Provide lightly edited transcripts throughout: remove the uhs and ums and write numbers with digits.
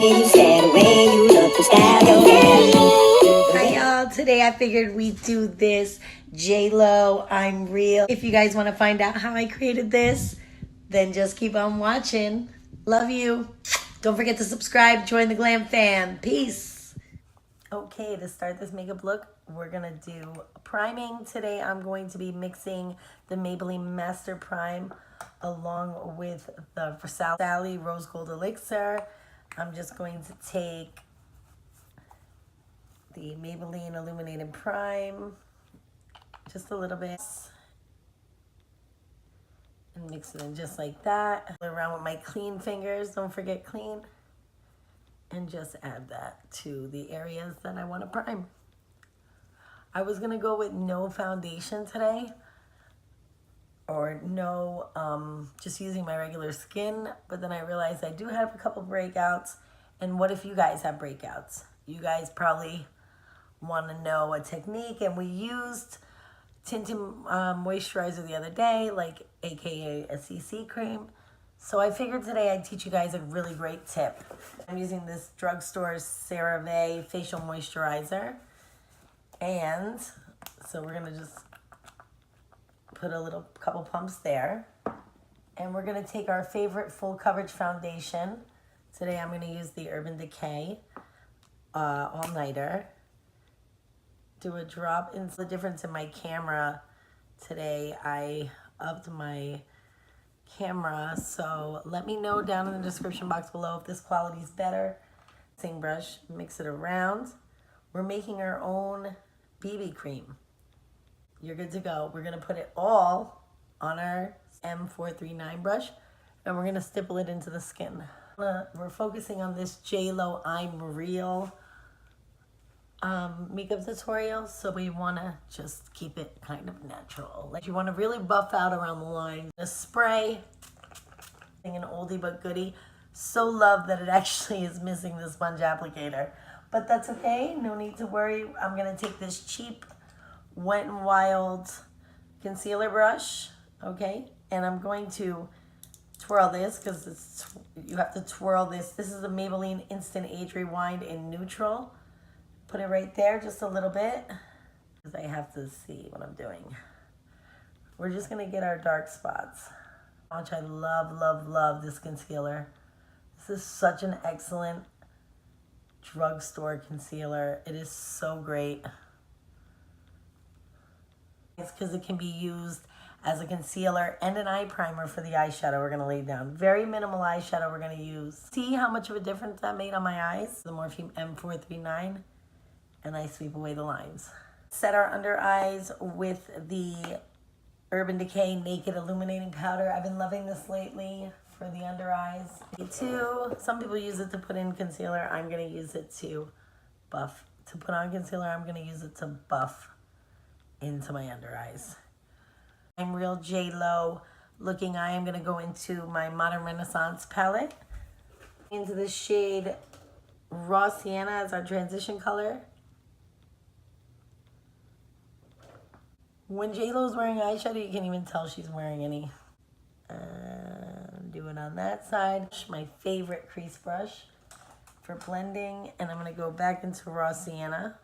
You said the way you look and style your hair. Hi y'all, today I figured we'd do this JLO I'm Real. If you guys want to find out how I created this, then just keep on watching. Love you. Don't forget to subscribe, join the Glam Fam. Peace. Okay, to start this makeup look, we're gonna do priming. Today I'm going to be mixing the Maybelline Master Prime along with the Sally Rose Gold Elixir. I'm just going to take the Maybelline Illuminated Prime, just a little bit, and mix it in just like that. Around with my clean fingers, don't forget clean, and just add that to the areas that I want to prime. I was gonna go with no foundation today, or no, just using my regular skin, but then I realized I do have a couple breakouts, and what if you guys have breakouts? You guys probably want to know a technique, and we used tinted moisturizer the other day, like aka a CC cream. So I figured today I'd teach you guys a really great tip. I'm using this drugstore CeraVe facial moisturizer, and so we're gonna just put a couple pumps there, and we're gonna take our favorite full coverage foundation. Today I'm gonna use the Urban Decay All Nighter. Do a drop. In the difference in my camera today, I upped my camera, so let me know down in the description box below if this quality is better. Same brush, mix it around. We're making our own BB cream. You're good to go. We're gonna put it all on our M439 brush, and we're gonna stipple it into the skin. We're focusing on this JLO I'm Real makeup tutorial, so we want to just keep it kind of natural. Like, you want to really buff out around the line. The spray, an oldie but goodie. So love that it actually is missing the sponge applicator, but that's okay. No need to worry. I'm gonna take this cheap Wet n Wild concealer brush, okay, and I'm going to twirl this because you have to twirl this. This is the Maybelline Instant Age Rewind in Neutral. Put it right there, just a little bit, because I have to see what I'm doing. We're just gonna get our dark spots. Which I love, love, love this concealer. This is such an excellent drugstore concealer. It is so great. It's because it can be used as a concealer and an eye primer for the eyeshadow we're gonna lay down. Very minimal eyeshadow we're gonna use. See how much of a difference that made on my eyes? The Morphe M439. And I sweep away the lines. Set our under eyes with the Urban Decay Naked Illuminating Powder. I've been loving this lately for the under eyes. Too. Some people use it to put in concealer. I'm gonna use it to buff. To put on concealer, I'm gonna use it to buff into my under eyes. I'm Real JLO looking eye. I'm gonna go into my Modern Renaissance palette. Into the shade Raw Sienna as our transition color. When JLo's wearing eyeshadow, you can't even tell she's wearing any. Do it on that side. My favorite crease brush for blending. And I'm gonna go back into Raw Sienna.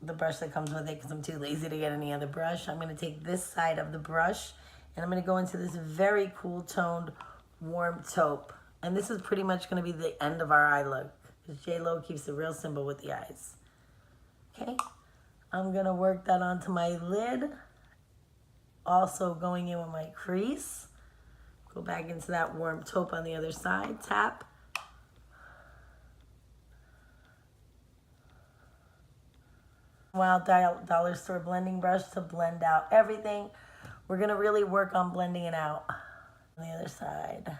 The brush that comes with it, because I'm too lazy to get any other brush. I'm gonna take this side of the brush, and I'm gonna go into this very cool toned warm taupe. And this is pretty much gonna be the end of our eye look, because JLo keeps it real simple with the eyes. Okay, I'm gonna work that onto my lid. Also going in with my crease. Go back into that warm taupe on the other side, tap. Wild dollar store blending brush to blend out everything. We're gonna really work on blending it out on the other side.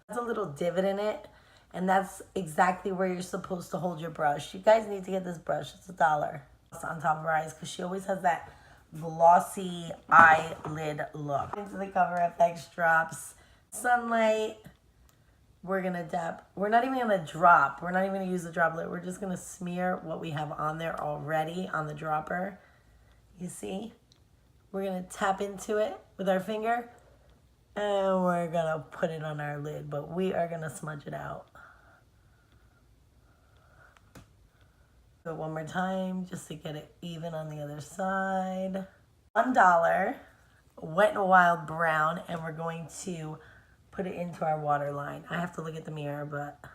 There's a little divot in it, and that's exactly where you're supposed to hold your brush. You guys need to get this brush. It's $1. It's on top of her eyes because she always has that glossy eyelid look. Into the Cover FX drops. Sunlight. We're going to dab. We're not even going to drop. We're not even going to use the droplet. We're just going to smear what we have on there already on the dropper. You see? We're going to tap into it with our finger And we're gonna put it on our lid, but we are gonna smudge it out. Do it one more time just to get it even on the other side. $1 Wet n Wild brown, and we're going to put it into our waterline. I have to look at the mirror, but I'm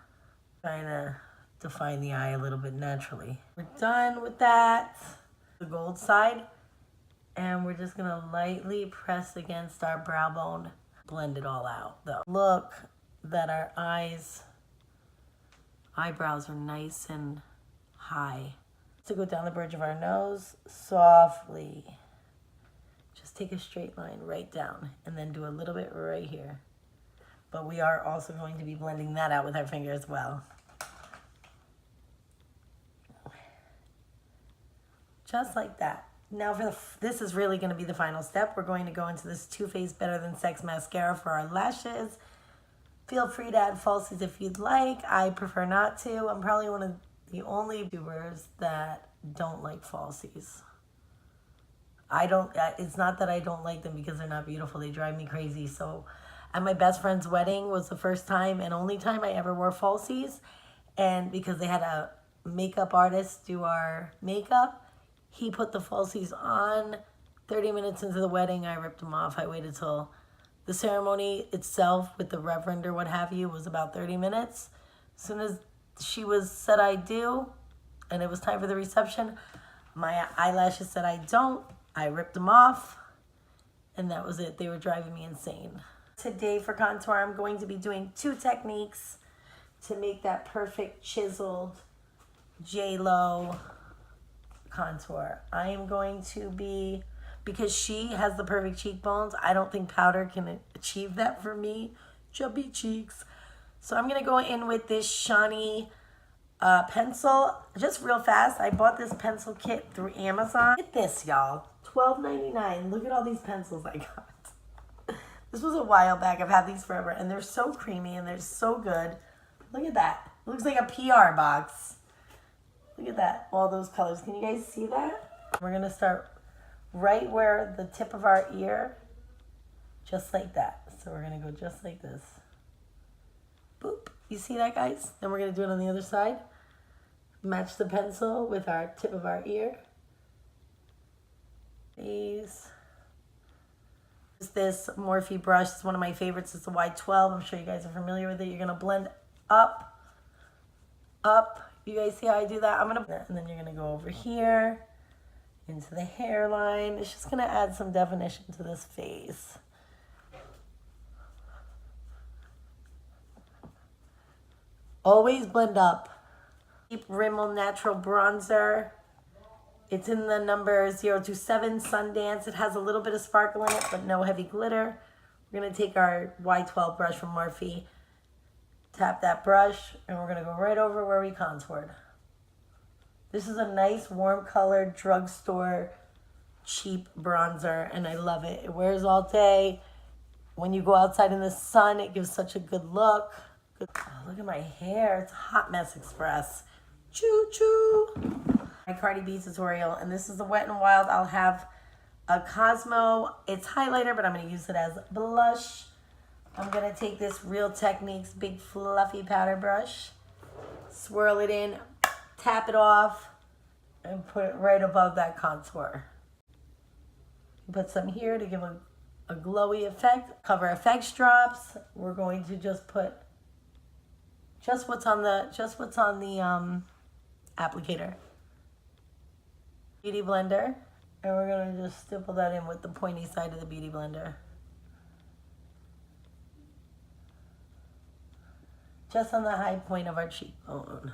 trying to define the eye a little bit naturally. We're done with that. The gold side, and we're just gonna lightly press against our brow bone. Blend it all out though. Look that our eyebrows are nice and high. To go down the bridge of our nose, softly. Just take a straight line right down and then do a little bit right here. But we are also going to be blending that out with our finger as well. Just like that. Now this is really going to be the final step. We're going to go into this Too Faced Better Than Sex mascara for our lashes. Feel free to add falsies if you'd like. I prefer not to. I'm probably one of the only viewers that don't like falsies. It's not that I don't like them because they're not beautiful. They drive me crazy. So at my best friend's wedding was the first time and only time I ever wore falsies. And because they had a makeup artist do our makeup, he put the falsies on. 30 minutes into the wedding, I ripped them off. I waited till the ceremony itself with the reverend or what have you was about 30 minutes. As soon as she said I do, and it was time for the reception, my eyelashes said I don't. I ripped them off, and that was it. They were driving me insane. Today for contour, I'm going to be doing 2 techniques to make that perfect chiseled JLO contour. I am going to be, because she has the perfect cheekbones, I don't think powder can achieve that for me. Chubby cheeks. So I'm going to go in with this shiny pencil. Just real fast, I bought this pencil kit through Amazon. Look at this, y'all. $12.99. Look at all these pencils I got. This was a while back. I've had these forever, and they're so creamy, and they're so good. Look at that. It looks like a PR box. Look at that. All those colors. Can you guys see that? We're going to start right where the tip of our ear, just like that. So we're going to go just like this. Boop. You see that, guys? Then we're going to do it on the other side. Match the pencil with our tip of our ear. These. This Morphe brush is one of my favorites. It's a Y12. I'm sure you guys are familiar with it. You're going to blend up, up. You guys see how I do that? And then you're going to go over here into the hairline. It's just going to add some definition to this face. Always blend up. Deep Rimmel Natural Bronzer. It's in the number 027 Sundance. It has a little bit of sparkle in it, but no heavy glitter. We're going to take our Y12 brush from Morphe, tap that brush, and we're going to go right over where we contoured. This is a nice, warm-colored, drugstore, cheap bronzer, and I love it. It wears all day. When you go outside in the sun, it gives such a good look. Oh, look at my hair. It's a hot mess express. Choo-choo. My Cardi B tutorial, and this is the Wet n Wild. I'll have a Cosmo. It's highlighter, but I'm going to use it as blush. I'm going to take this Real Techniques big fluffy powder brush, swirl it in, tap it off, and put it right above that contour. Put some here to give a glowy effect. Cover FX drops. We're going to just put just what's on the applicator. Beauty blender, and we're going to just stipple that in with the pointy side of the beauty blender. Just on the high point of our cheekbone.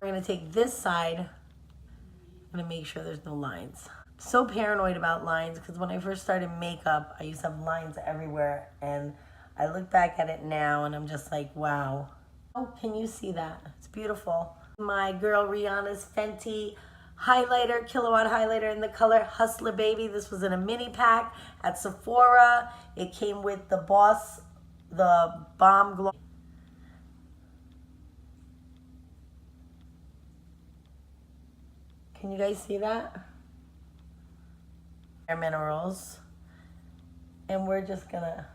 We're going to take this side. I'm going to make sure there's no lines. I'm so paranoid about lines because when I first started makeup, I used to have lines everywhere, and I look back at it now and I'm just like, wow. Oh, can you see that? It's beautiful. My girl Rihanna's Fenty highlighter, kilowatt highlighter in the color Hustler Baby. This was in a mini pack at Sephora. It came with the Bomb Glow. Can you guys see that? Can you guys see that? Minerals. And we're just gonna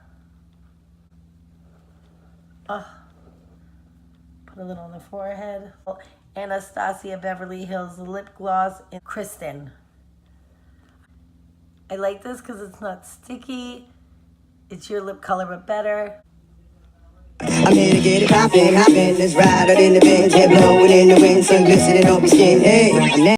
put a little on the forehead. Anastasia Beverly Hills lip gloss in Kristen. I like this because it's not sticky. It's your lip color, but better. I'm here to get it poppin', hoppin', let's ride out in the Benz, head blowin' in the wind, sun glistening on my skin, hey.